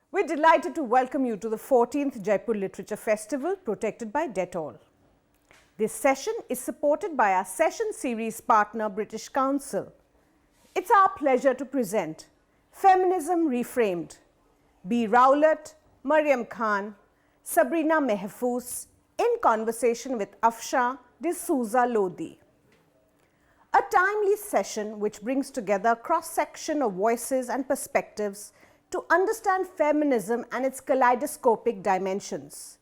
We're delighted to welcome you to the 14th Jaipur Literature Festival, protected by Dettol. This session is supported by our session series partner, British Council. It's our pleasure to present Feminism Reframed, B. Rowlatt, Mariam Khan, Sabrina Mahfouz, in conversation with Afshan D'Souza Lodi. A timely session which brings together a cross-section of voices and perspectives to understand feminism and its kaleidoscopic dimensions.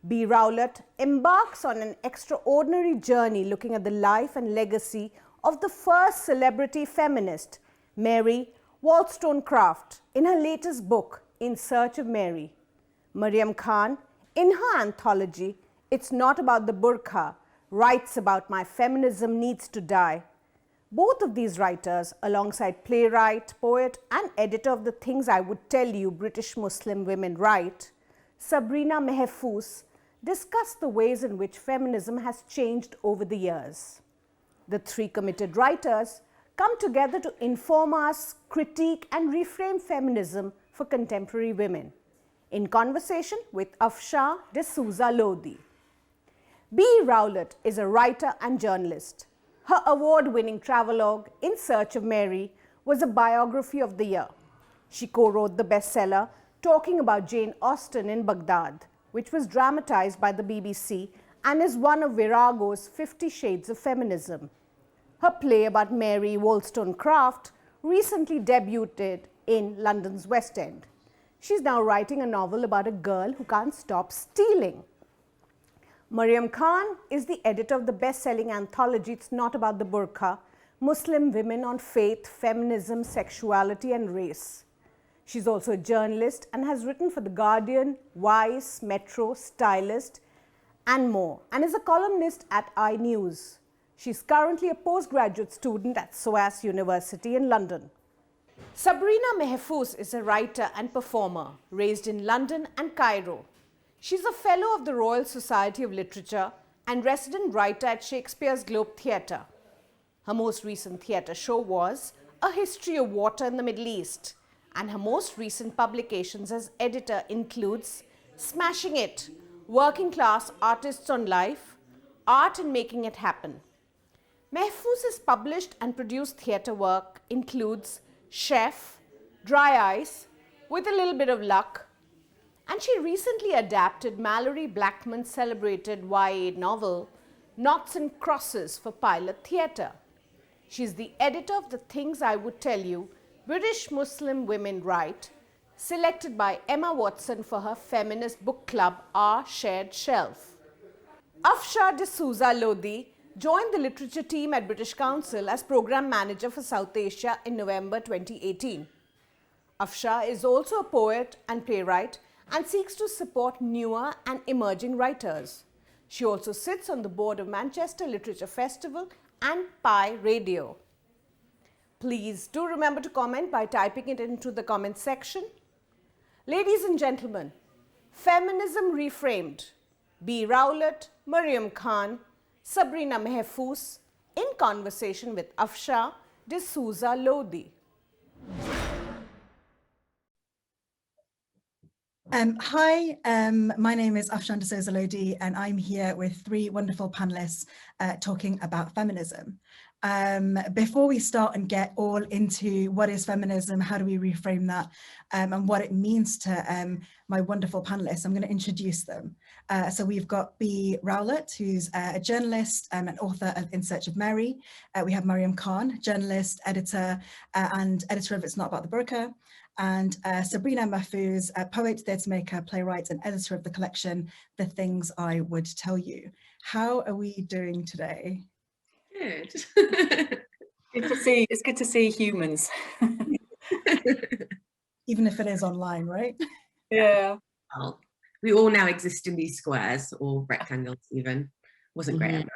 B. Rowlatt embarks on an extraordinary journey looking at the life and legacy of the first celebrity feminist, Mary Wollstonecraft, in her latest book, In Search of Mary. Mariam Khan, in her anthology, It's Not About the Burqa, writes about My Feminism Needs to Die. Both of these writers, alongside playwright, poet and editor of the Things I Would Tell You British Muslim Women Write, Sabrina Mahfouz, discuss the ways in which feminism has changed over the years. The three committed writers come together to inform us, critique and reframe feminism for contemporary women. In conversation with Afshan D'Souza Lodi. B. Rowlatt is a writer and journalist. Her award-winning travelogue, In Search of Mary, was a biography of the year. She co-wrote the bestseller, talking about Jane Austen in Baghdad, which was dramatized by the BBC and is one of Virago's 50 Shades of Feminism. Her play about Mary Wollstonecraft recently debuted in London's West End. She's now writing a novel about a girl who can't stop stealing. Mariam Khan is the editor of the best-selling anthology It's Not About the Burqa, Muslim Women on Faith, Feminism, Sexuality and Race. She's also a journalist and has written for The Guardian, Vice, Metro, Stylist and more, and is a columnist at iNews. She's currently a postgraduate student at SOAS University in London. Sabrina Mahfouz is a writer and performer, raised in London and Cairo. She's a fellow of the Royal Society of Literature and resident writer at Shakespeare's Globe Theatre. Her most recent theatre show was A History of Water in the Middle East, and her most recent publications as editor includes Smashing It, Working Class Artists on Life, Art and Making It Happen. Mahfouz's published and produced theatre work includes Chef, Dry Ice, With a Little Bit of Luck, and she recently adapted Mallory Blackman's celebrated YA novel, Knots and Crosses, for Pilot Theatre. She's the editor of the Things I Would Tell You British Muslim Women Write, selected by Emma Watson for her feminist book club, Our Shared Shelf. Afshan D'Souza Lodi joined the literature team at British Council as Programme Manager for South Asia in November 2018. Afshan is also a poet and playwright and seeks to support newer and emerging writers. She also sits on the board of Manchester Literature Festival and Pi Radio. Please do remember to comment by typing it into the comment section. Ladies and gentlemen, Feminism Reframed, B. Rowlatt, Mariam Khan, Sabrina Mahfouz, in conversation with Afshan D'Souza Lodi. Hi, my name is Afshan D'Souza Lodi and I'm here with three wonderful panelists talking about feminism. Before we start and get all into what is feminism, how do we reframe that, and what it means to my wonderful panelists, I'm going to introduce them. So we've got B. Rowlatt, who's a journalist and author of In Search of Mary. We have Mariam Khan, journalist, editor, and editor of It's Not About the Burqa. And Sabrina Mahfouz, a poet, theatre maker, playwright, and editor of the collection, The Things I Would Tell You. How are we doing today? Good. It's good to see humans. Even if it is online, right? Yeah. Well, we all now exist in these squares or rectangles even. Wasn't great enough.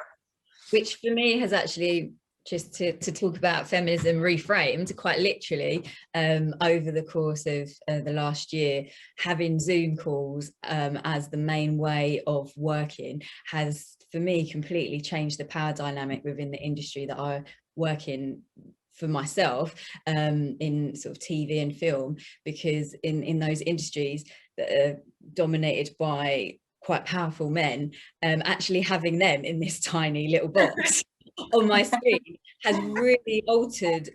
Which for me has actually, just to talk about feminism reframed, quite literally, over the course of the last year, having Zoom calls as the main way of working has, for me, completely changed the power dynamic within the industry that I work in for myself in sort of TV and film, because in those industries that are dominated by quite powerful men, actually having them in this tiny little box on my screen has really altered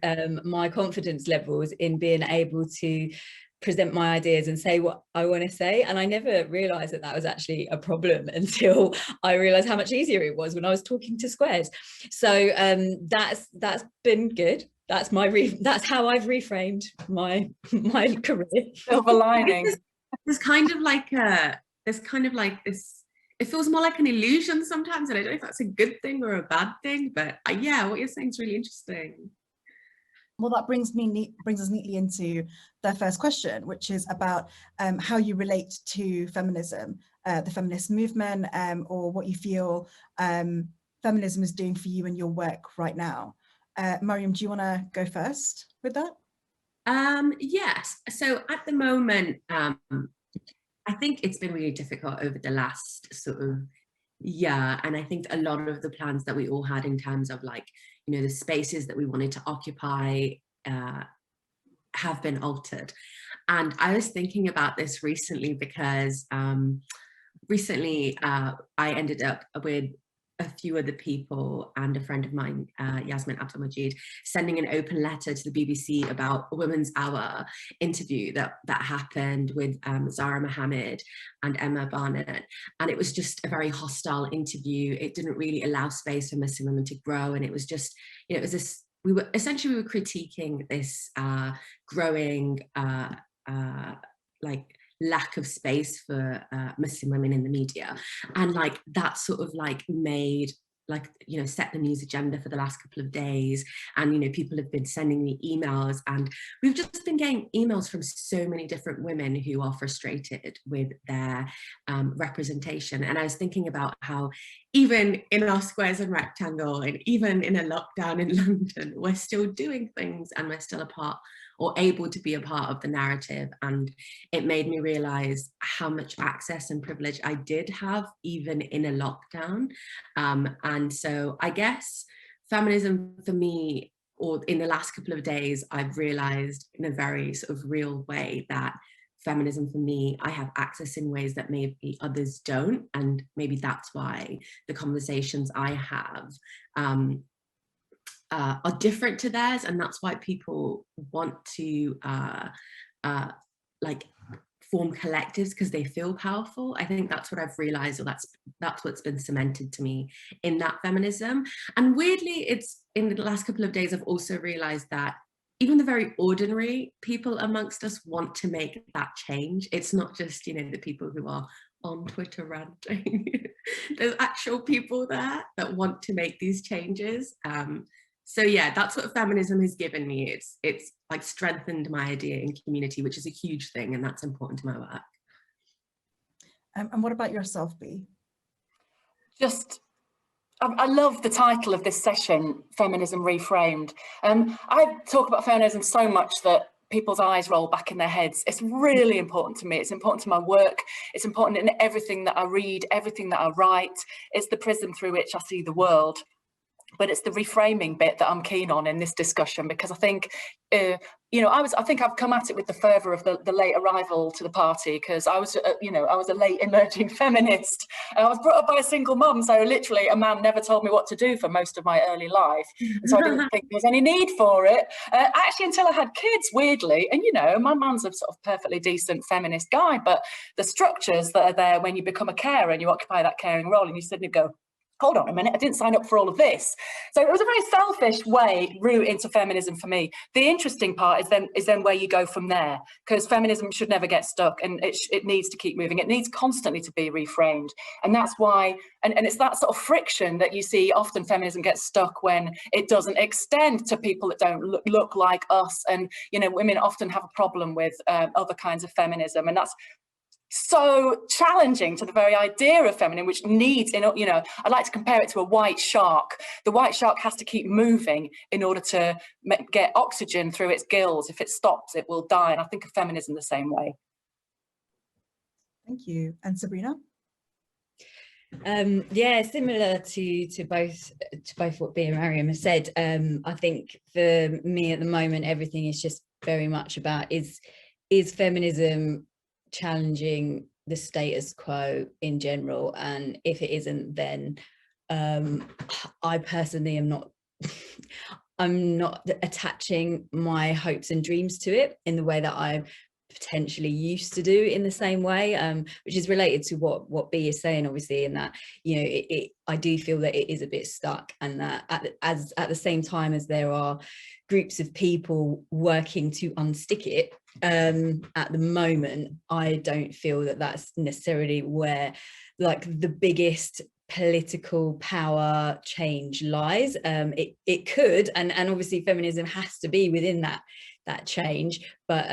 my confidence levels in being able to present my ideas and say what I want to say. And I never realized that that was actually a problem until I realized how much easier it was when I was talking to squares. So that's been good. That's that's how I've reframed my career. Silver lining. There's kind of like this, it feels more like an illusion sometimes, and I don't know if that's a good thing or a bad thing, but yeah, what you're saying is really interesting. Well, that brings us neatly into the first question, which is about how you relate to feminism, the feminist movement, or what you feel feminism is doing for you in your work right now. Mariam, do you want to go first with that? Yes. So at the moment, I think it's been really difficult over the last sort of year, and I think a lot of the plans that we all had in terms of, like, you know, the spaces that we wanted to occupy have been altered. And I was thinking about this recently because recently I ended up with a few other people and a friend of mine, Yasmin Abdul-Majid, sending an open letter to the BBC about a Women's Hour interview that happened with Zara Mohammed and Emma Barnett. And it was just a very hostile interview. It didn't really allow space for Muslim women to grow. And it was just, you know, it was this, we were critiquing this growing like lack of space for Muslim women in the media, and like that sort of like made, like, you know, set the news agenda for the last couple of days. And, you know, people have been sending me emails, and we've just been getting emails from so many different women who are frustrated with their representation. And I was thinking about how even in our squares and rectangle, and even in a lockdown in London, we're still doing things, and we're still a part, or able to be a part of the narrative. And it made me realize how much access and privilege I did have even in a lockdown. And so I guess feminism for me, or in the last couple of days, I've realized in a very sort of real way that feminism for me, I have access in ways that maybe others don't. And maybe that's why the conversations I have are different to theirs, and that's why people want to like form collectives, because they feel powerful. I think that's what I've realized, or that's what's been cemented to me in that feminism. And weirdly, it's in the last couple of days I've also realized that even the very ordinary people amongst us want to make that change. It's not just, you know, the people who are on Twitter ranting. There's actual people there that want to make these changes. So yeah, that's what feminism has given me. It's like strengthened my idea in community, which is a huge thing, and that's important to my work. And what about yourself, Bea? I love the title of this session, Feminism Reframed. I talk about feminism so much that people's eyes roll back in their heads. It's really important to me. It's important to my work. It's important in everything that I read, everything that I write. It's the prism through which I see the world. But it's the reframing bit that I'm keen on in this discussion, because I think, you know, I think I've come at it with the fervour of the late arrival to the party, because I was, you know, I was a late emerging feminist. I was brought up by a single mum, so literally a man never told me what to do for most of my early life. And so I didn't think there was any need for it, actually, until I had kids, weirdly. And, you know, my man's a sort of perfectly decent feminist guy, but the structures that are there when you become a carer and you occupy that caring role, and you suddenly go, hold on a minute, I didn't sign up for all of this. So it was a very selfish route into feminism for me. The interesting part is then where you go from there, because feminism should never get stuck, and it needs to keep moving. It needs constantly to be reframed. And that's why, and it's that sort of friction that you see often feminism gets stuck when it doesn't extend to people that don't look like us. And, you know, women often have a problem with other kinds of feminism, and that's so challenging to the very idea of feminine, which needs, you know, I like to compare it to a white shark. The white shark has to keep moving in order to get oxygen through its gills. If it stops, it will die. And I think of feminism the same way. Thank you. And Sabrina? Yeah, similar to both what Bea and Mariam have said. I think for me at the moment, everything is just very much about is feminism challenging the status quo in general, and if it isn't, then I personally am not. I'm not attaching my hopes and dreams to it in the way that I potentially used to do in the same way, which is related to what Bea is saying, obviously, in that, you know, I do feel that it is a bit stuck, and that at the same time as there are groups of people working to unstick it, at the moment, I don't feel that that's necessarily where like the biggest political power change lies. It could, and obviously feminism has to be within that change, but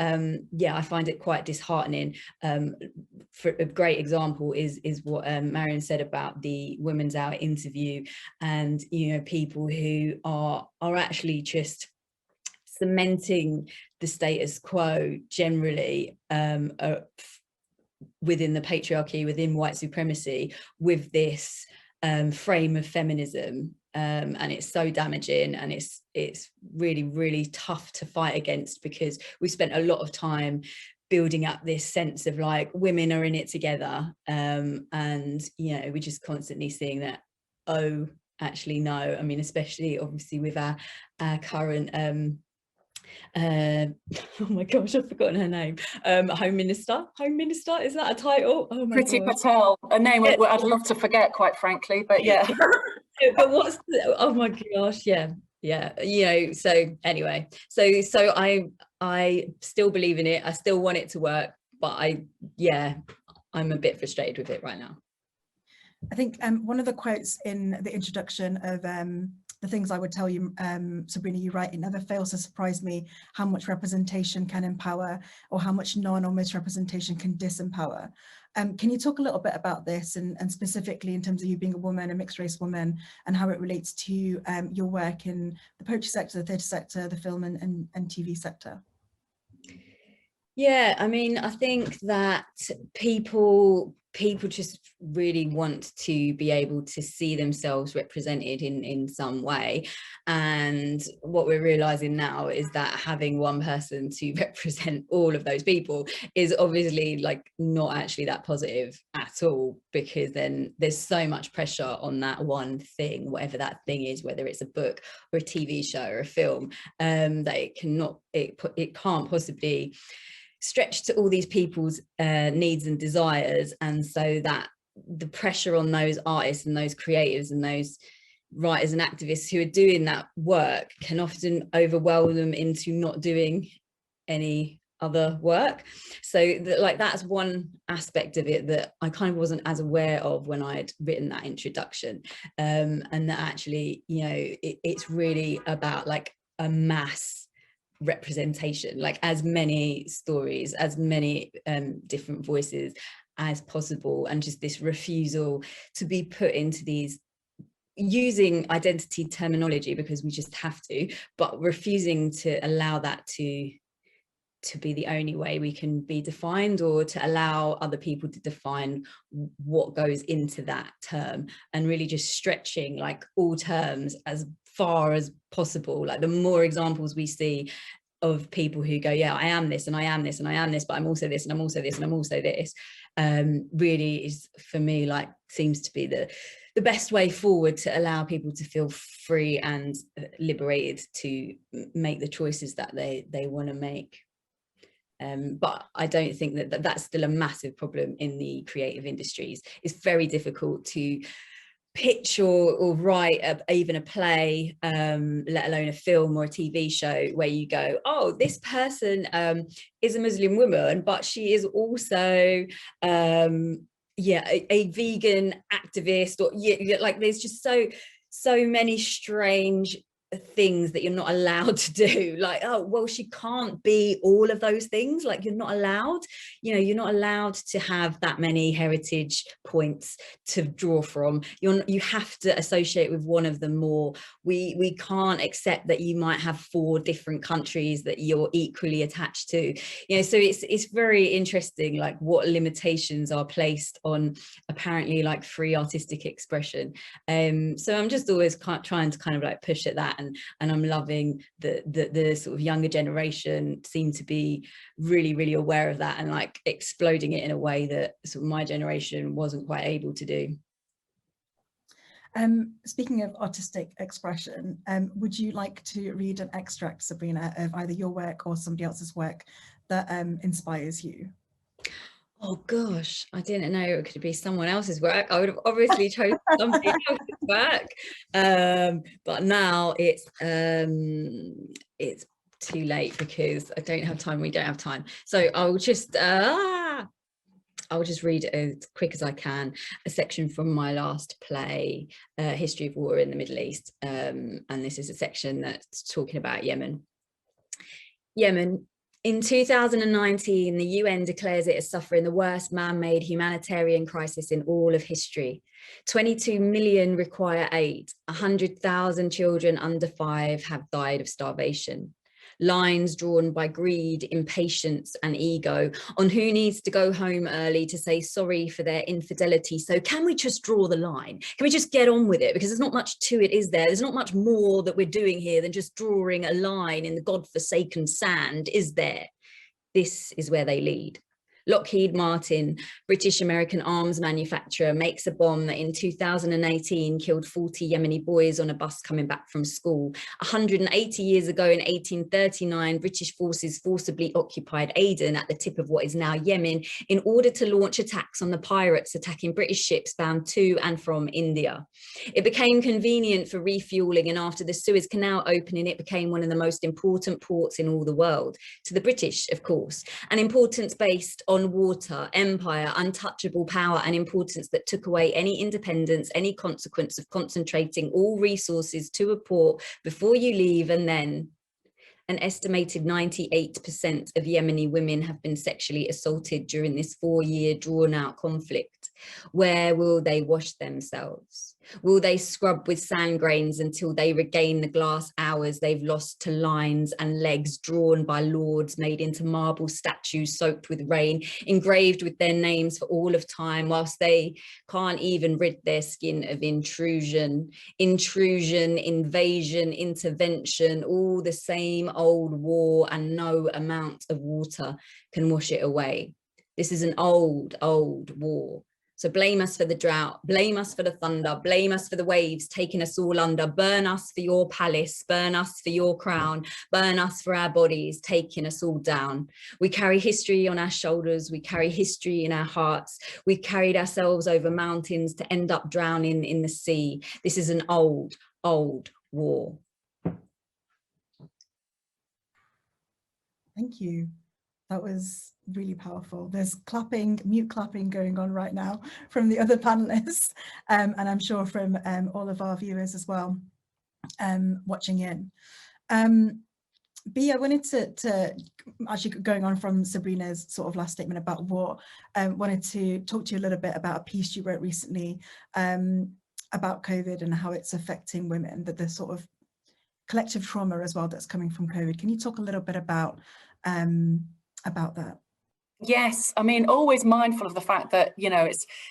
yeah, I find it quite disheartening. For a great example is what Mariam said about the Women's Hour interview, and you know, people who are actually just cementing the status quo generally, within the patriarchy, within white supremacy, with this frame of feminism, and it's so damaging, and it's really, really tough to fight against, because we spent a lot of time building up this sense of like women are in it together, and you know, we're just constantly seeing that, oh, actually no. I mean, especially obviously with our current oh my gosh, I've forgotten her name. Home Minister, is that a title? Oh my Priti gosh. Patel, a name I'd love to forget, quite frankly, but yeah. But what's oh my gosh, yeah, you know. So anyway, so I still believe in it, I still want it to work, but I'm a bit frustrated with it right now. I think one of the quotes in the introduction of the things I would tell you, Sabrina, you write, it never fails to surprise me how much representation can empower, or how much non or misrepresentation can disempower. Can you talk a little bit about this, and specifically in terms of you being a woman, a mixed race woman, and how it relates to your work in the poetry sector, the theatre sector, the film and TV sector? Yeah, I mean, I think that people just really want to be able to see themselves represented in some way, and what we're realizing now is that having one person to represent all of those people is obviously like not actually that positive at all, because then there's so much pressure on that one thing, whatever that thing is, whether it's a book or a TV show or a film, that it can't possibly stretch to all these people's needs and desires. And so that the pressure on those artists and those creatives and those writers and activists who are doing that work can often overwhelm them into not doing any other work. So that's one aspect of it that I kind of wasn't as aware of when I'd written that introduction, and that actually, you know, it's really about like a mass representation, like as many stories, as many different voices as possible, and just this refusal to be put into these, using identity terminology because we just have to, but refusing to allow that to be the only way we can be defined, or to allow other people to define what goes into that term, and really just stretching like all terms as far as possible. Like the more examples we see of people who go, yeah, I am this and I am this and I am this, but I'm also this and I'm also this and I'm also this, really is, for me, like seems to be the best way forward to allow people to feel free and liberated to make the choices that they want to make. But I don't think that that's still a massive problem in the creative industries. It's very difficult to pitch or write even a play, let alone a film or a TV show, where you go, oh, this person is a Muslim woman, but she is also a vegan activist, or like there's just so many strange things that you're not allowed to do, like, oh well, she can't be all of those things, like you're not allowed, you're not allowed to have that many heritage points to draw from. You have to associate with one of them more. We can't accept that you might have 4 different countries that you're equally attached to, so it's very interesting, like what limitations are placed on apparently like free artistic expression. So I'm just always trying to kind of like push at that, and I'm loving the sort of younger generation seem to be really, really aware of that and like exploding it in a way that sort of my generation wasn't quite able to do. Speaking of artistic expression, would you like to read an extract, Sabrina, of either your work or somebody else's work that inspires you? Oh gosh, I didn't know it could be someone else's work. I would have obviously chosen somebody else's work, but now it's too late because I don't have time. We don't have time, so I'll just read as quick as I can a section from my last play, History of War in the Middle East, and this is a section that's talking about Yemen. Yemen. In 2019, the UN declares it as suffering the worst man-made humanitarian crisis in all of history. 22 million require aid. 100,000 children under 5 have died of starvation. Lines drawn by greed, impatience, and ego on who needs to go home early to say sorry for their infidelity. So can we just draw the line? Can we just get on with it? Because there's not much to it, is there? There's not much more that we're doing here than just drawing a line in the godforsaken sand, is there? This is where they lead. Lockheed Martin, British American arms manufacturer, makes a bomb that in 2018 killed 40 Yemeni boys on a bus coming back from school. 180 years ago in 1839, British forces forcibly occupied Aden at the tip of what is now Yemen in order to launch attacks on the pirates attacking British ships bound to and from India. It became convenient for refueling, and after the Suez Canal opening, it became one of the most important ports in all the world, to the British, of course, an importance based on water, empire, untouchable power, and importance that took away any independence, any consequence of concentrating all resources to a port before you leave. And then an estimated 98% of Yemeni women have been sexually assaulted during this 4-year drawn-out conflict. Where will they wash themselves? Will they scrub with sand grains until they regain the glass hours they've lost to lines and legs drawn by lords, made into marble statues soaked with rain, engraved with their names for all of time, whilst they can't even rid their skin of intrusion, invasion, intervention, all the same old war, and no amount of water can wash it away. This is an old, old war. So blame us for the drought, blame us for the thunder, blame us for the waves taking us all under, burn us for your palace, burn us for your crown, burn us for our bodies taking us all down. We carry history on our shoulders, we carry history in our hearts, we've carried ourselves over mountains to end up drowning in the sea. This is an old, old war. Thank you. That was really powerful. There's clapping, mute clapping going on right now from the other panelists, and I'm sure from all of our viewers as well, watching in. B, I wanted to actually, going on from Sabrina's sort of last statement about war, wanted to talk to you a little bit about a piece you wrote recently about COVID and how it's affecting women, that the sort of collective trauma as well that's coming from COVID. Can you talk a little bit about that? Yes, I mean, always mindful of the fact that, you know,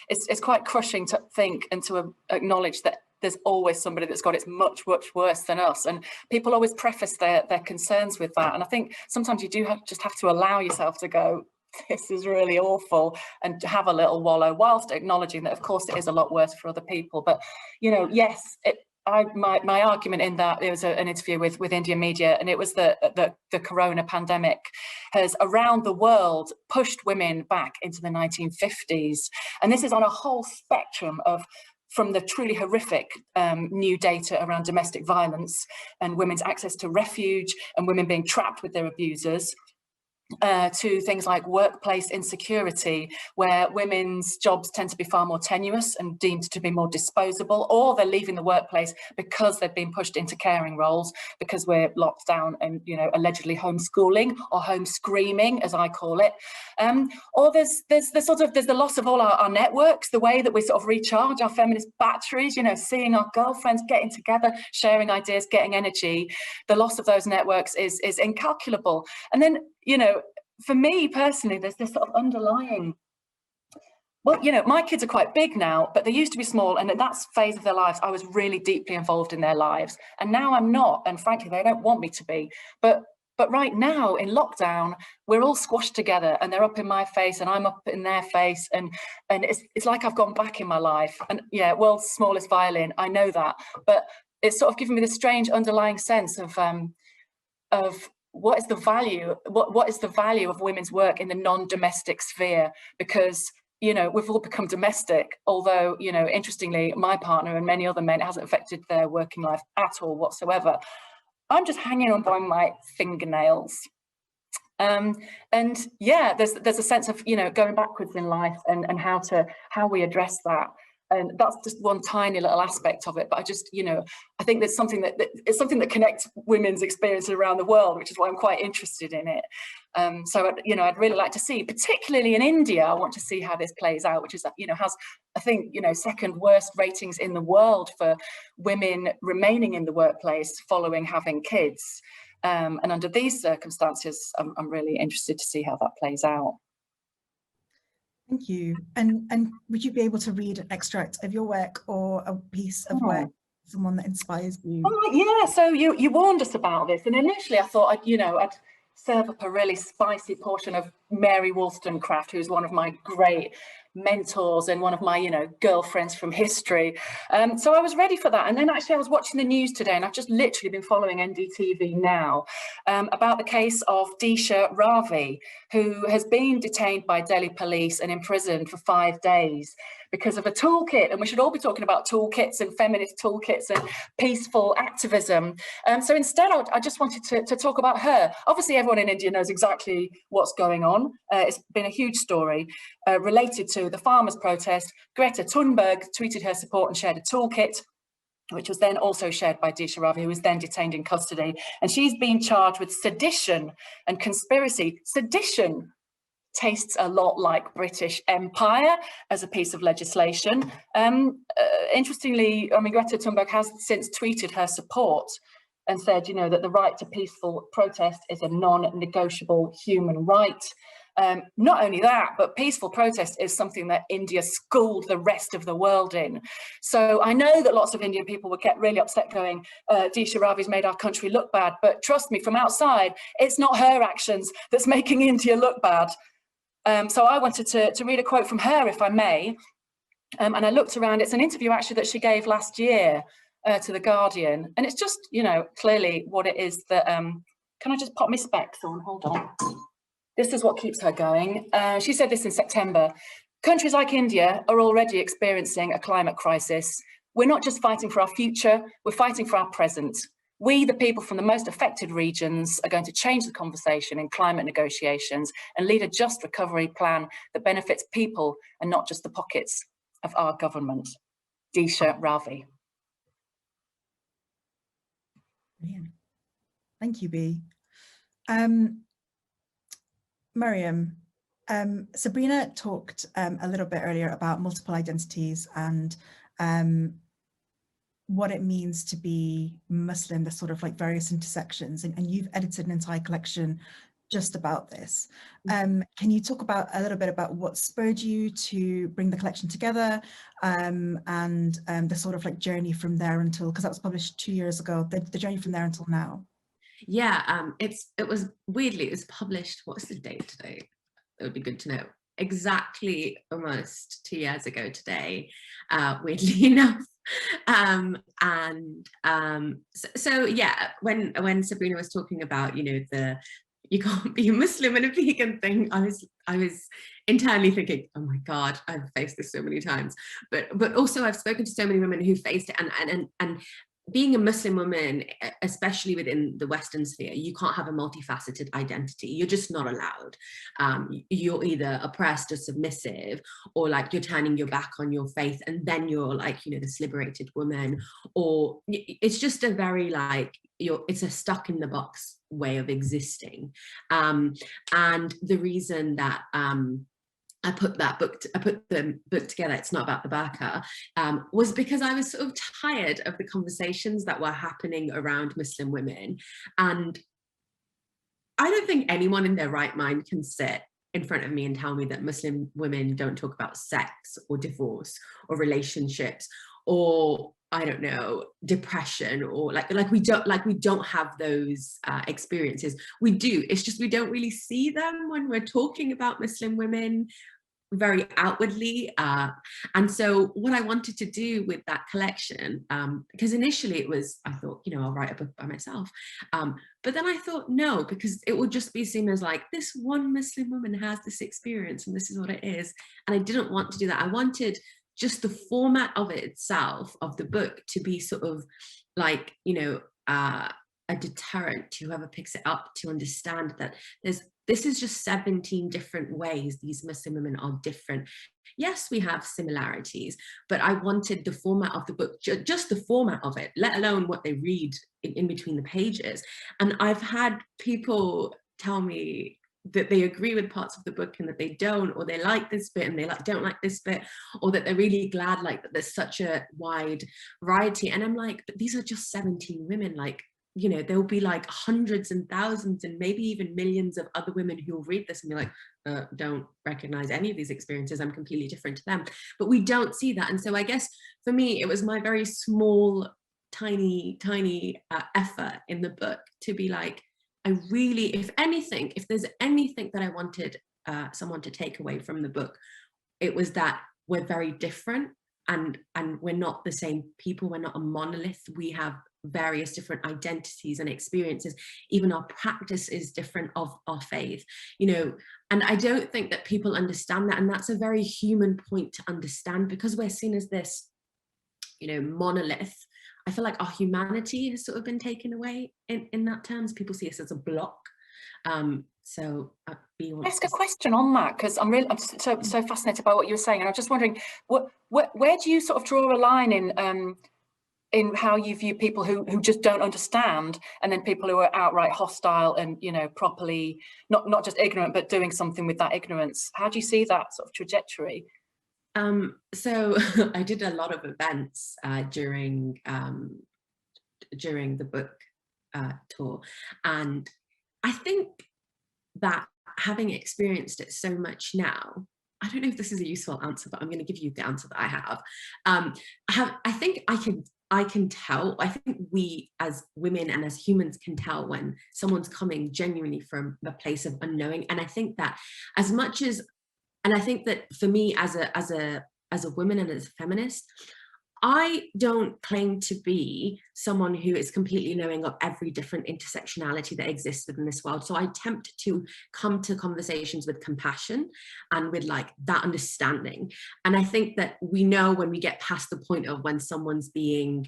it's quite crushing to think and to acknowledge that there's always somebody that's got it much, much worse than us. And people always preface their concerns with that. And I think sometimes you do just have to allow yourself to go, this is really awful, and to have a little wallow, whilst acknowledging that, of course, it is a lot worse for other people. But, you know, yes, my argument in that, it was an interview with Indian media, and it was that the corona pandemic has around the world pushed women back into the 1950s. And this is on a whole spectrum of, from the truly horrific new data around domestic violence and women's access to refuge and women being trapped with their abusers, to things like workplace insecurity, where women's jobs tend to be far more tenuous and deemed to be more disposable, or they're leaving the workplace because they've been pushed into caring roles because we're locked down and, you know, allegedly homeschooling or home screaming, as I call it. Or there's the loss of all our networks, the way that we sort of recharge our feminist batteries, you know, seeing our girlfriends getting together, sharing ideas, getting energy. The loss of those networks is incalculable. And then, you know, for me personally, there's this sort of underlying, well, you know, my kids are quite big now, but they used to be small, and at that phase of their lives, I was really deeply involved in their lives. And now I'm not, and frankly, they don't want me to be. But right now, in lockdown, we're all squashed together, and they're up in my face, and I'm up in their face, and it's like I've gone back in my life. And yeah, world's smallest violin, I know that, but it's sort of given me this strange underlying sense of what is the value, what is the value of women's work in the non-domestic sphere? Because, you know, we've all become domestic, although, you know, interestingly, my partner and many other men, it hasn't affected their working life at all whatsoever. I'm just hanging on by my fingernails. And yeah, there's a sense of, you know, going backwards in life and how we address that. And that's just one tiny little aspect of it. But I just, you know, I think there's something it's something that connects women's experiences around the world, which is why I'm quite interested in it. So, you know, I'd really like to see, particularly in India, I want to see how this plays out, which is, you know, has, I think, you know, second worst ratings in the world for women remaining in the workplace following having kids. And under these circumstances, I'm really interested to see how that plays out. Thank you. And would you be able to read an extract of your work or a piece of work, someone that inspires you? Oh, yeah, so you warned us about this, and initially I thought I'd serve up a really spicy portion of Mary Wollstonecraft, who's one of my great mentors and one of my, you know, girlfriends from history. So I was ready for that. And then actually I was watching the news today, and I've just literally been following NDTV now about the case of Disha Ravi, who has been detained by Delhi police and imprisoned for 5 days because of a toolkit. And we should all be talking about toolkits and feminist toolkits and peaceful activism. So instead, I just wanted to talk about her. Obviously, everyone in India knows exactly what's going on. It's been a huge story related to the farmers' protest. Greta Turnburg tweeted her support and shared a toolkit, which was then also shared by Disha Ravi, who was then detained in custody. And she's been charged with sedition and conspiracy. Sedition tastes a lot like British Empire as a piece of legislation. Interestingly, I mean, Greta Thunberg has since tweeted her support and said, you know, that the right to peaceful protest is a non-negotiable human right. Not only that, but peaceful protest is something that India schooled the rest of the world in. So I know that lots of Indian people would get really upset going, Disha Ravi's made our country look bad, but trust me, from outside, it's not her actions that's making India look bad. So I wanted to read a quote from her, if I may. And I looked around. It's an interview actually that she gave last year to The Guardian. And it's just, you know, clearly what it is that, can I just pop my specs on? Hold on. This is what keeps her going. She said this in September. Countries like India are already experiencing a climate crisis. We're not just fighting for our future, we're fighting for our present. We, the people from the most affected regions, are going to change the conversation in climate negotiations and lead a just recovery plan that benefits people and not just the pockets of our government. Disha Ravi. Brilliant. Thank you, Bea. Mariam, Sabrina talked a little bit earlier about multiple identities and what it means to be Muslim, the sort of like various intersections, and you've edited an entire collection just about this. Can you talk about a little bit about what spurred you to bring the collection together, and the sort of like journey from there until, because that was published 2 years ago, the journey from there until now? Yeah, it was weirdly, it was published, what's the date today? It would be good to know. Exactly almost 2 years ago today, weirdly enough. So yeah, when Sabrina was talking about, you know, you can't be a Muslim and a vegan thing, I was internally thinking, oh my God, I've faced this so many times. But also I've spoken to so many women who faced it, and being a Muslim woman, especially within the Western sphere, you can't have a multifaceted identity. You're just not allowed. You're either oppressed or submissive, or like you're turning your back on your faith, and then you're like, you know, this liberated woman, or it's just a very like, it's a stuck in the box way of existing. And the reason that I put the book together, It's Not About the Burqa, was because I was sort of tired of the conversations that were happening around Muslim women. And I don't think anyone in their right mind can sit in front of me and tell me that Muslim women don't talk about sex or divorce or relationships, or I don't know, depression, or like we don't have those experiences. We do, it's just we don't really see them when we're talking about Muslim women very outwardly. And so what I wanted to do with that collection, because initially it was, I thought, you know, I'll write a book by myself. But then I thought, no, because it would just be seen as like, this one Muslim woman has this experience and this is what it is. And I didn't want to do that. I wanted just the format of it itself, of the book, to be sort of like, you know, a deterrent to whoever picks it up, to understand that this is just 17 different ways these Muslim women are different. Yes, we have similarities, but I wanted the format of the book, just the format of it, let alone what they read in between the pages. And I've had people tell me that they agree with parts of the book and that they don't, or they like this bit and they don't like this bit, or that they're really glad like that there's such a wide variety. And I'm like, but these are just 17 women. Like, you know, there'll be like hundreds and thousands and maybe even millions of other women who will read this and be like, don't recognize any of these experiences, I'm completely different to them. But we don't see that. And so I guess for me, it was my very small, tiny effort in the book to be like, I really, if there's anything that I wanted someone to take away from the book, it was that we're very different, and we're not the same people. We're not a monolith. We have various different identities and experiences. Even our practice is different of our faith, you know, and I don't think that people understand that. And that's a very human point to understand, because we're seen as this, you know, monolith. I feel like our humanity has sort of been taken away in that terms. People see us as a block. So ask a question on that, because I'm so fascinated by what you were saying, and I'm just wondering, where do you sort of draw a line in how you view people who just don't understand, and then people who are outright hostile and, you know, properly not just ignorant but doing something with that ignorance? How do you see that sort of trajectory? So I did a lot of events during the book tour, and I think that having experienced it so much now, I don't know if this is a useful answer, but I'm going to give you the answer that I have. I think I can tell. I think we as women and as humans can tell when someone's coming genuinely from a place of unknowing. And I think that as much as, and I think that for me as a woman and as a feminist, I don't claim to be someone who is completely knowing of every different intersectionality that exists within this world. So I attempt to come to conversations with compassion and with like that understanding. And I think that we know when we get past the point of when someone's being,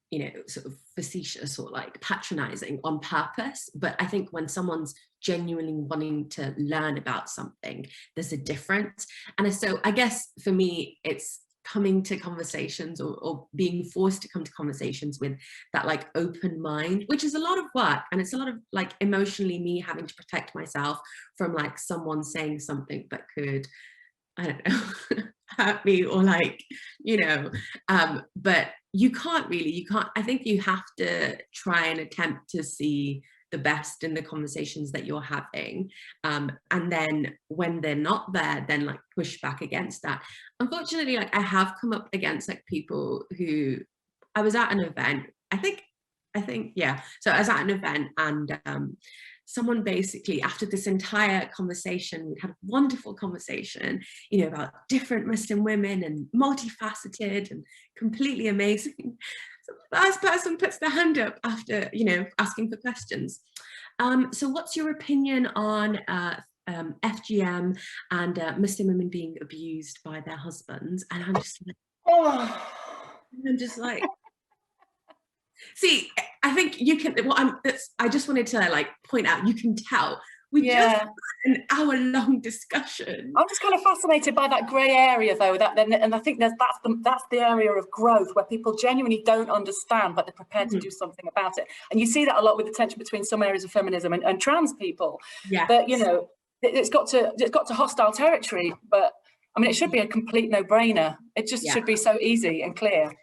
you know, sort of facetious or like patronizing on purpose. But I think when someone's genuinely wanting to learn about something, there's a difference. And so I guess for me, it's coming to conversations or being forced to come to conversations with that like open mind, which is a lot of work, and it's a lot of like emotionally me having to protect myself from like someone saying something that could, I don't know, hurt me, or like, you know, but you can't, I think you have to try and attempt to see the best in the conversations that you're having, and then when they're not there, then like push back against that. Unfortunately, like I have come up against like people who, I was at an event, I think yeah, so I was at an event, and someone basically, after this entire conversation, we had a wonderful conversation, you know, about different Muslim women and multifaceted and completely amazing. So the first person puts their hand up after, you know, asking for questions. So what's your opinion on FGM and Muslim women being abused by their husbands? And I'm just like, See, I think you can, I just wanted to like point out, you can tell, we just had an hour-long discussion. I'm just kind of fascinated by that grey area though, and I think that's the area of growth where people genuinely don't understand, but they're prepared to do something about it. And you see that a lot with the tension between some areas of feminism and trans people. Yeah. But you know, it's got to hostile territory, but I mean, it should be a complete no-brainer. It just should be so easy and clear.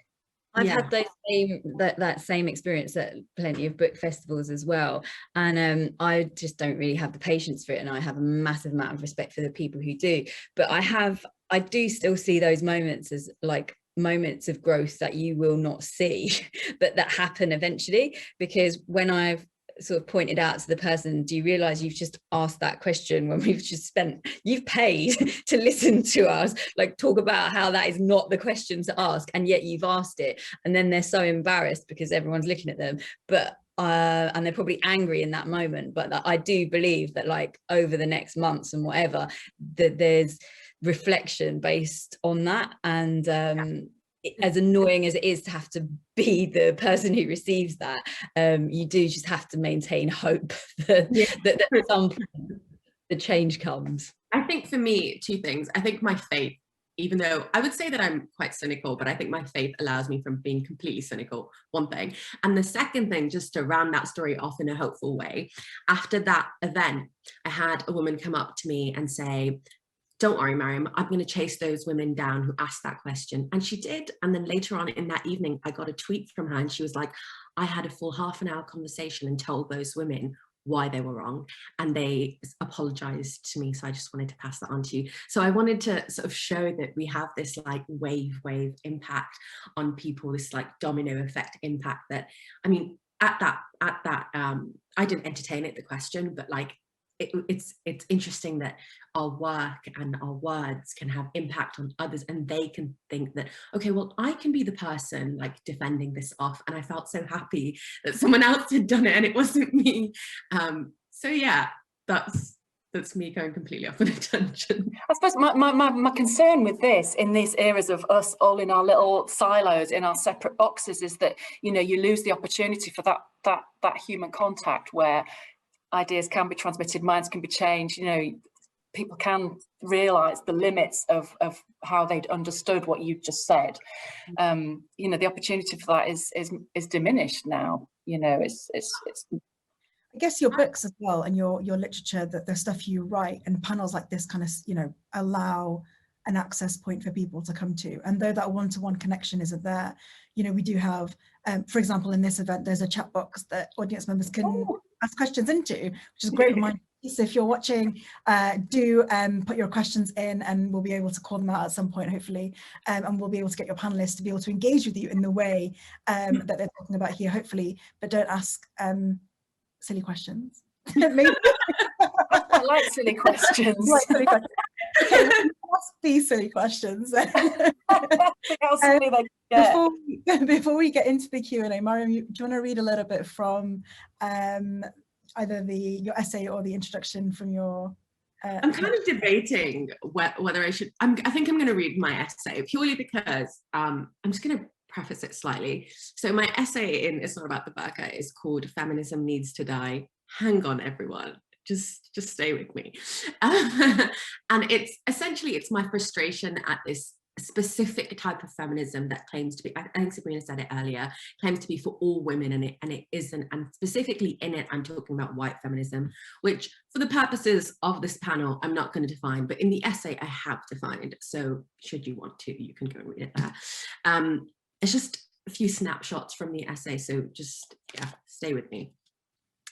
I've had that same experience at plenty of book festivals as well, and I just don't really have the patience for it, and I have a massive amount of respect for the people who do, but I do still see those moments as like moments of growth that you will not see but that happen eventually, because when I've sort of pointed out to the person, do you realize you've just asked that question when you've paid to listen to us like talk about how that is not the question to ask, and yet you've asked it, and then they're so embarrassed because everyone's looking at them, but and they're probably angry in that moment, but I do believe that like over the next months and whatever, that there's reflection based on that, and as annoying as it is to have to be the person who receives that, you do just have to maintain hope that at some point the change comes. I think for me, two things. I think my faith, even though I would say that I'm quite cynical, but I think my faith allows me from being completely cynical, one thing. And the second thing, just to round that story off in a hopeful way, after that event, I had a woman come up to me and say, don't worry, Mariam, I'm going to chase those women down who asked that question. And she did. And then later on in that evening, I got a tweet from her and she was like, I had a full half-an-hour conversation and told those women why they were wrong. And they apologized to me. So I just wanted to pass that on to you. So I wanted to sort of show that we have this like wave impact on people, this like domino effect impact that, I mean, at that, I didn't entertain it, the question, but like, it's interesting that our work and our words can have impact on others, and they can think that, okay, well, I can be the person like defending this off, and I felt so happy that someone else had done it and it wasn't me. So yeah, that's me going completely off on a tangent. I suppose my concern with this, in these eras of us all in our little silos, in our separate boxes, is that, you know, you lose the opportunity for that human contact where ideas can be transmitted, minds can be changed, you know, people can realise the limits of how they'd understood what you just said. You know, the opportunity for that is diminished now. You know, it's I guess your books as well, and your literature, that the stuff you write, and panels like this kind of, you know, allow an access point for people to come to. And though that one-to-one connection isn't there, you know, we do have, for example, in this event, there's a chat box that audience members can ask questions into, which is a great reminder. So if you're watching, do put your questions in, and we'll be able to call them out at some point, hopefully, and we'll be able to get your panelists to be able to engage with you in the way that they're talking about here, hopefully, but don't ask silly questions. I like silly questions. Like silly questions. Okay, ask these silly questions. Before we get into the Q&A, Mariam, do you want to read a little bit from either your essay or the introduction from your... I'm kind of debating whether I should... I think I'm going to read my essay, purely because I'm just going to preface it slightly. So my essay in It's Not About the Burqa is called Feminism Needs to Die. Hang on, everyone. Just stay with me. And it's my frustration at this specific type of feminism that claims to be, I think Sabrina said it earlier, claims to be for all women, and it isn't. And specifically in it, I'm talking about white feminism, which for the purposes of this panel, I'm not going to define, but in the essay I have defined. So should you want to, you can go and read it there. It's just a few snapshots from the essay, so just, yeah, stay with me.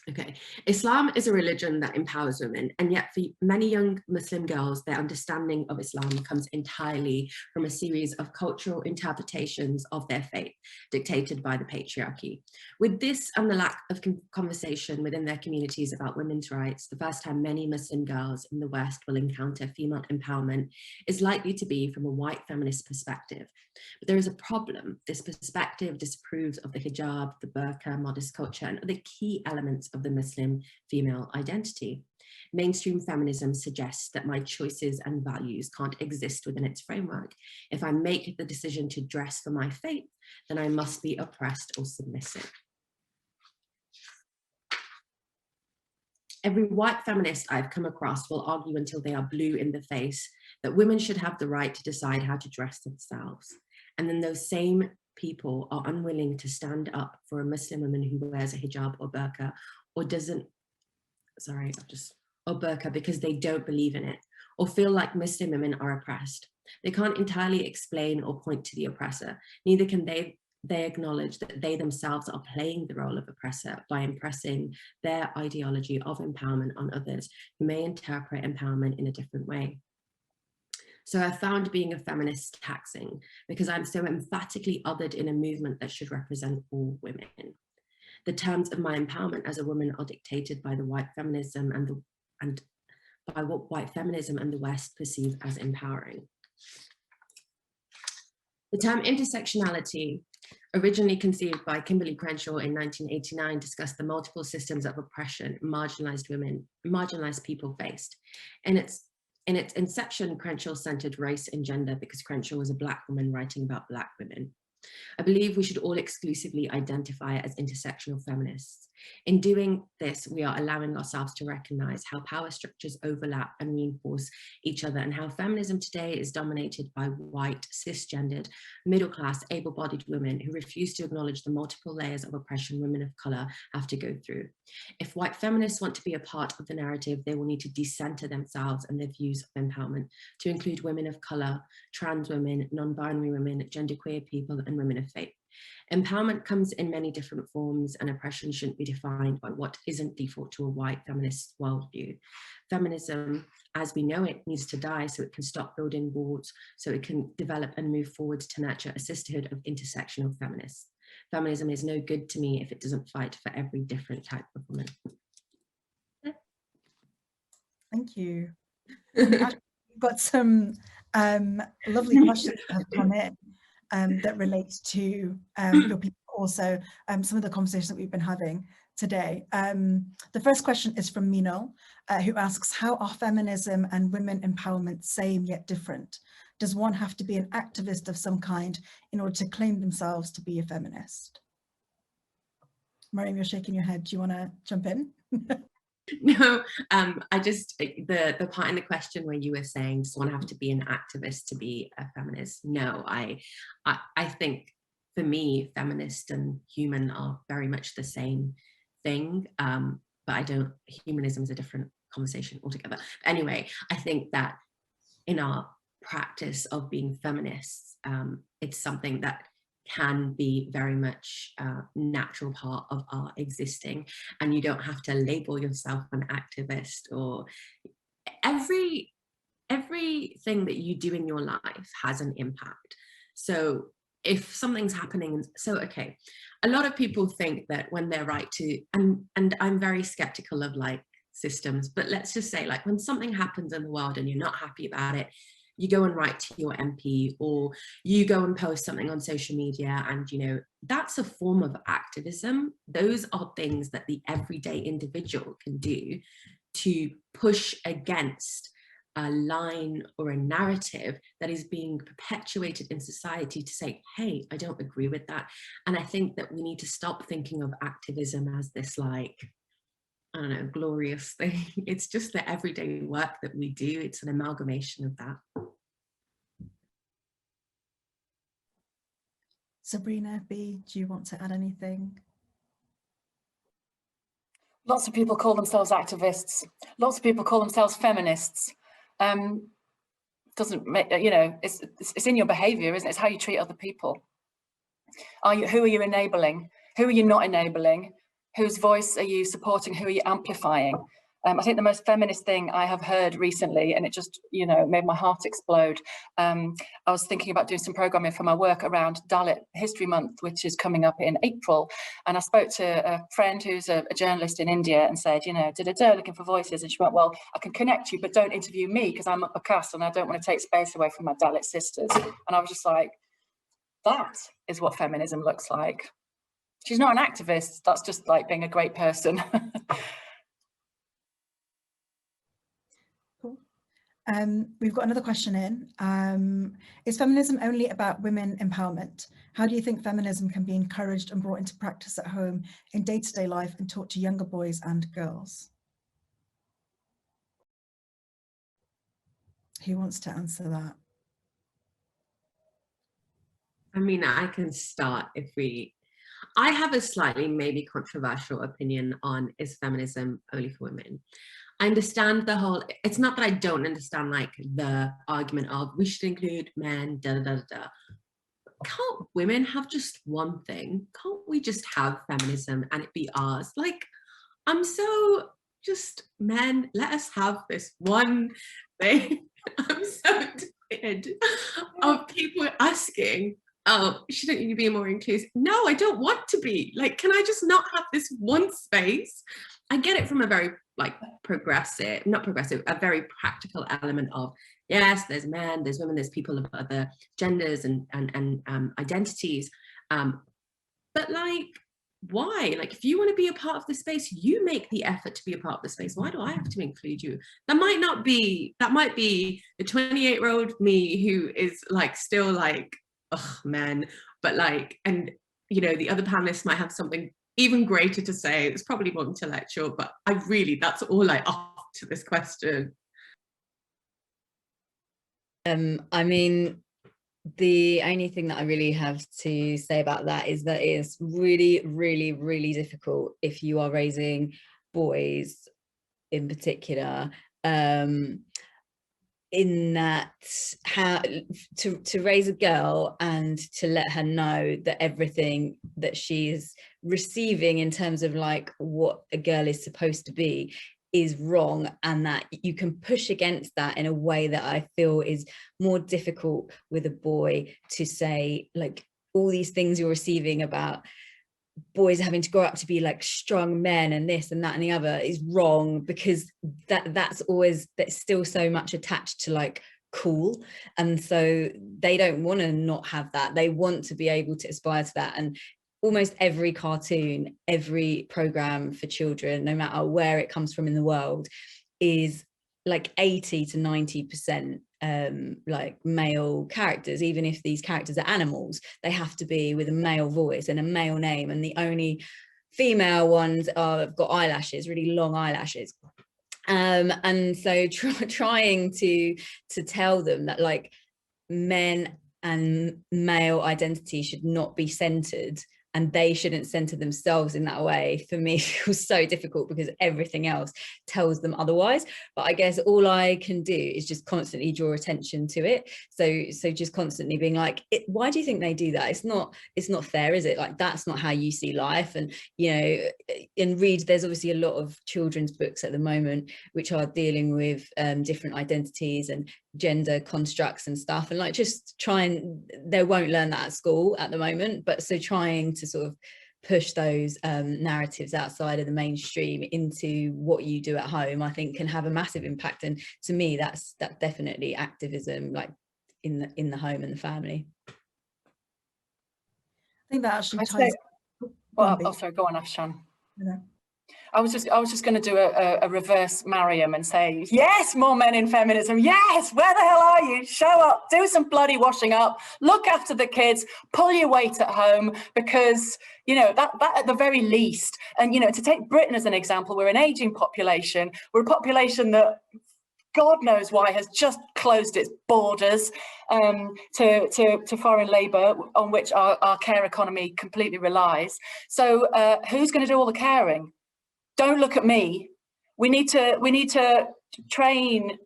Okay, Islam is a religion that empowers women, and yet for many young Muslim girls, their understanding of Islam comes entirely from a series of cultural interpretations of their faith, dictated by the patriarchy. With this and the lack of conversation within their communities about women's rights, the first time many Muslim girls in the West will encounter female empowerment is likely to be from a white feminist perspective. But there is a problem. This perspective disapproves of the hijab, the burqa, modest culture, and other key elements of the Muslim female identity. Mainstream feminism suggests that my choices and values can't exist within its framework. If I make the decision to dress for my faith, then I must be oppressed or submissive. Every white feminist I've come across will argue until they are blue in the face that women should have the right to decide how to dress themselves. And then those same people are unwilling to stand up for a Muslim woman who wears a hijab or burqa or or burqa because they don't believe in it, or feel like Muslim women are oppressed. They can't entirely explain or point to the oppressor. Neither can they acknowledge that they themselves are playing the role of oppressor by impressing their ideology of empowerment on others who may interpret empowerment in a different way. So I found being a feminist taxing because I'm so emphatically othered in a movement that should represent all women. The terms of my empowerment as a woman are dictated by the white feminism and by what white feminism and the West perceive as empowering. The term intersectionality, originally conceived by Kimberly Crenshaw in 1989, discussed the multiple systems of oppression marginalized people faced. In its inception, Crenshaw centered race and gender because Crenshaw was a Black woman writing about Black women. I believe we should all exclusively identify as intersectional feminists. In doing this, we are allowing ourselves to recognize how power structures overlap and reinforce each other, and how feminism today is dominated by white, cisgendered, middle-class, able-bodied women who refuse to acknowledge the multiple layers of oppression women of color have to go through. If white feminists want to be a part of the narrative, they will need to decenter themselves and their views of empowerment to include women of color, trans women, non-binary women, genderqueer people, and women of faith. Empowerment comes in many different forms, and oppression shouldn't be defined by what isn't default to a white feminist worldview. Feminism, as we know it, needs to die so it can stop building walls, so it can develop and move forward to nurture a sisterhood of intersectional feminists. Feminism is no good to me if it doesn't fight for every different type of woman. Thank you. We've got some lovely questions that have come in that relates to your people, also some of the conversations that we've been having today. The first question is from Minal, who asks, how are feminism and women empowerment same yet different? Does one have to be an activist of some kind in order to claim themselves to be a feminist? Mariam, you're shaking your head. Do you want to jump in? No, I just, the part in the question where you were saying, does one have to be an activist to be a feminist? No, I think for me, feminist and human are very much the same thing, but humanism is a different conversation altogether. But anyway, I think that in our practice of being feminists, it's something that can be very much a natural part of our existing, and you don't have to label yourself an activist. Or everything that you do in your life has an impact. So if something's happening, okay, a lot of people think that when they're and I'm very skeptical of like systems, but let's just say like when something happens in the world and you're not happy about it, you go and write to your MP, or you go and post something on social media, and that's a form of activism. Those are things that the everyday individual can do to push against a line or a narrative that is being perpetuated in society, to say, hey, I don't agree with that. And I think that we need to stop thinking of activism as this like, I don't know, glorious thing. It's just the everyday work that we do. It's an amalgamation of that. Sabrina, B, do you want to add anything? Lots of people call themselves activists. Lots of people call themselves feminists. Doesn't make, it's in your behavior, isn't it? It's how you treat other people. Who are you enabling? Who are you not enabling? Whose voice are you supporting? Who are you amplifying? I think the most feminist thing I have heard recently, and it just, made my heart explode. I was thinking about doing some programming for my work around Dalit History Month, which is coming up in April. And I spoke to a friend who's a journalist in India and said, looking for voices. And she went, well, I can connect you, but don't interview me because I'm upper caste and I don't want to take space away from my Dalit sisters. And I was just like, that is what feminism looks like. She's not an activist. That's just like being a great person. Cool. We've got another question in. Is feminism only about women empowerment? How do you think feminism can be encouraged and brought into practice at home in day-to-day life and taught to younger boys and girls? Who wants to answer that? I mean, I can start I have a slightly maybe controversial opinion on, is feminism only for women? I understand it's not that I don't understand like the argument of we should include men, da da da da. Can't women have just one thing? Can't we just have feminism and it be ours? Like, I'm so just, men, let us have this one thing. I'm so tired of people asking, oh, shouldn't you be more inclusive? No, I don't want to be. Like, can I just not have this one space? I get it from a very like a very practical element of, yes, there's men, there's women, there's people of other genders and identities. But like, why? Like, if you want to be a part of the space, you make the effort to be a part of the space. Why do I have to include you? That might be the 28-year-old me who is like still like, oh man, but like, and you know, the other panelists might have something even greater to say. It's probably more intellectual, but that's all I offer to this question. I mean, the only thing that I really have to say about that is that it's really, really, really difficult if you are raising boys in particular, in that how to raise a girl and to let her know that everything that she is receiving in terms of like what a girl is supposed to be is wrong, and that you can push against that in a way that I feel is more difficult with a boy, to say like all these things you're receiving about boys having to grow up to be like strong men and this and that and the other is wrong, because that's still so much attached to like cool, and so they don't want to not have that. They want to be able to aspire to that. And almost every cartoon, every program for children, no matter where it comes from in the world, is like 80 to 90% like male characters. Even if these characters are animals, they have to be with a male voice and a male name, and the only female ones have got eyelashes, really long eyelashes. And so trying to tell them that like men and male identity should not be centered, and they shouldn't center themselves in that way, for me feels so difficult, because everything else tells them otherwise. But I guess all I can do is just constantly draw attention to it. So just constantly being like, why do you think they do that? It's not fair, is it? Like, that's not how you see life. And you know, and there's obviously a lot of children's books at the moment which are dealing with different identities and gender constructs and stuff, and like just they won't learn that at school at the moment, but so trying to sort of push those narratives outside of the mainstream into what you do at home, I think can have a massive impact. And to me, that's definitely activism, like in the home and the family. I think that actually ties. Sorry, go on, Afshan. No. I was just going to do a reverse Mariam and say, yes, more men in feminism. Yes, where the hell are you? Show up, do some bloody washing up, look after the kids, pull your weight at home, because, you know, that at the very least. And, you know, to take Britain as an example, we're an aging population. We're a population that God knows why has just closed its borders to foreign labour, on which our care economy completely relies. So who's going to do all the caring? Don't look at me. We need to train.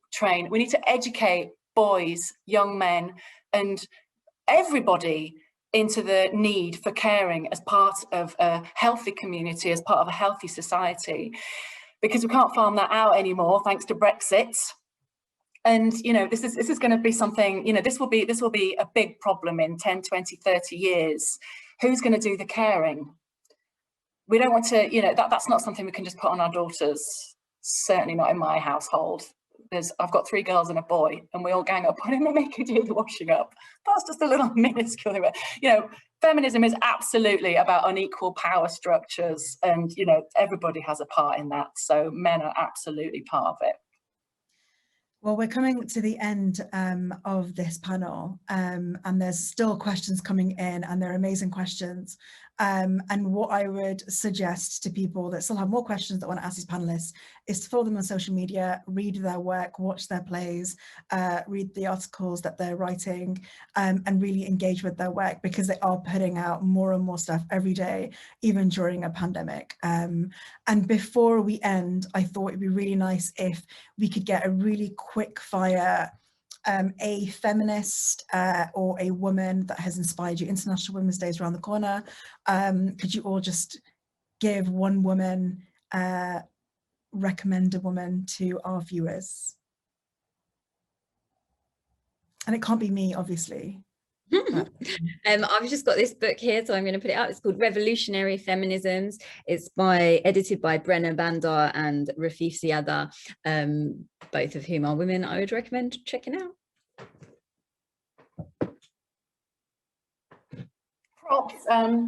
We need to educate boys, young men, and everybody into the need for caring as part of a healthy community, as part of a healthy society, because we can't farm that out anymore thanks to Brexit. And you know, this is going to be something, you know, this will be a big problem in 10, 20, 30 years. Who's going to do the caring? We don't want to, you know, that's not something we can just put on our daughters. Certainly not in my household. I've got 3 girls and a boy, and we all gang up on him and make him do the washing up. That's just a little minuscule. You know, feminism is absolutely about unequal power structures, and you know, everybody has a part in that. So men are absolutely part of it. Well, we're coming to the end of this panel, and there's still questions coming in, and they're amazing questions. And what I would suggest to people that still have more questions that want to ask these panelists is to follow them on social media, read their work, watch their plays, read the articles that they're writing, and really engage with their work, because they are putting out more and more stuff every day, even during a pandemic. And before we end, I thought it'd be really nice if we could get a really quick fire a feminist or a woman that has inspired you. International Women's Day is around the corner. Could you all just give one woman, recommend a woman to our viewers? And it can't be me, obviously. I've just got this book here, so I'm going to put it out. It's called Revolutionary Feminisms. It's edited by Brenna Bandar and Rafif Ziada, both of whom are women I would recommend checking out. Props. I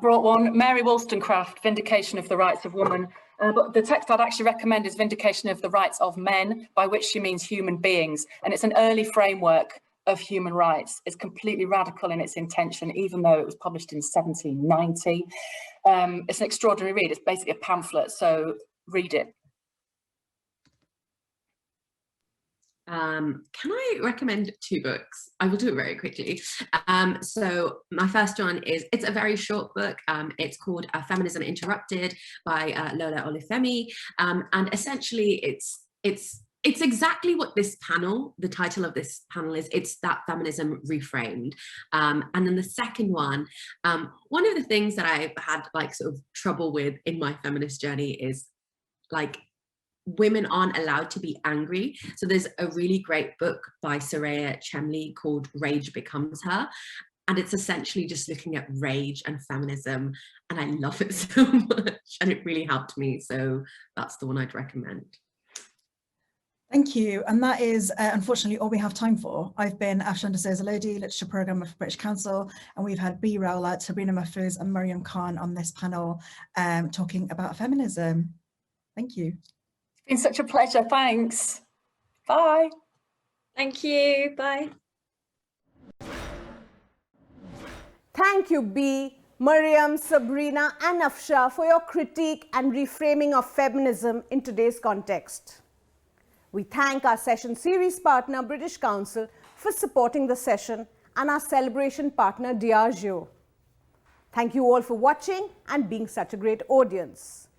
brought one, Mary Wollstonecraft, Vindication of the Rights of Woman. But the text I'd actually recommend is Vindication of the Rights of Men, by which she means human beings. And it's an early framework of human rights. It's completely radical in its intention, even though it was published in 1790. It's an extraordinary read. It's basically a pamphlet, so read it. Can I recommend two books? I will do it very quickly. So my first one it's a very short book. It's called Feminism Interrupted by Lola Olufemi. And essentially it's exactly what this panel, the title of this panel is. It's that Feminism Reframed. And then the second one of the things that I've had like sort of trouble with in my feminist journey is like women aren't allowed to be angry. So there's a really great book by Soraya Chemley called Rage Becomes Her. And it's essentially just looking at rage and feminism. And I love it so much. And it really helped me. So that's the one I'd recommend. Thank you. And that is unfortunately all we have time for. I've been Afshan D'Souza Lodi, Literature Programmer for British Council, and we've had B. Rowlatt, Sabrina Mahfouz and Mariam Khan on this panel talking about feminism. Thank you. It's been such a pleasure. Thanks. Bye. Thank you. Bye. Thank you, B, Mariam, Sabrina and Afsha for your critique and reframing of feminism in today's context. We thank our session series partner, British Council, for supporting the session, and our celebration partner, Diageo. Thank you all for watching and being such a great audience.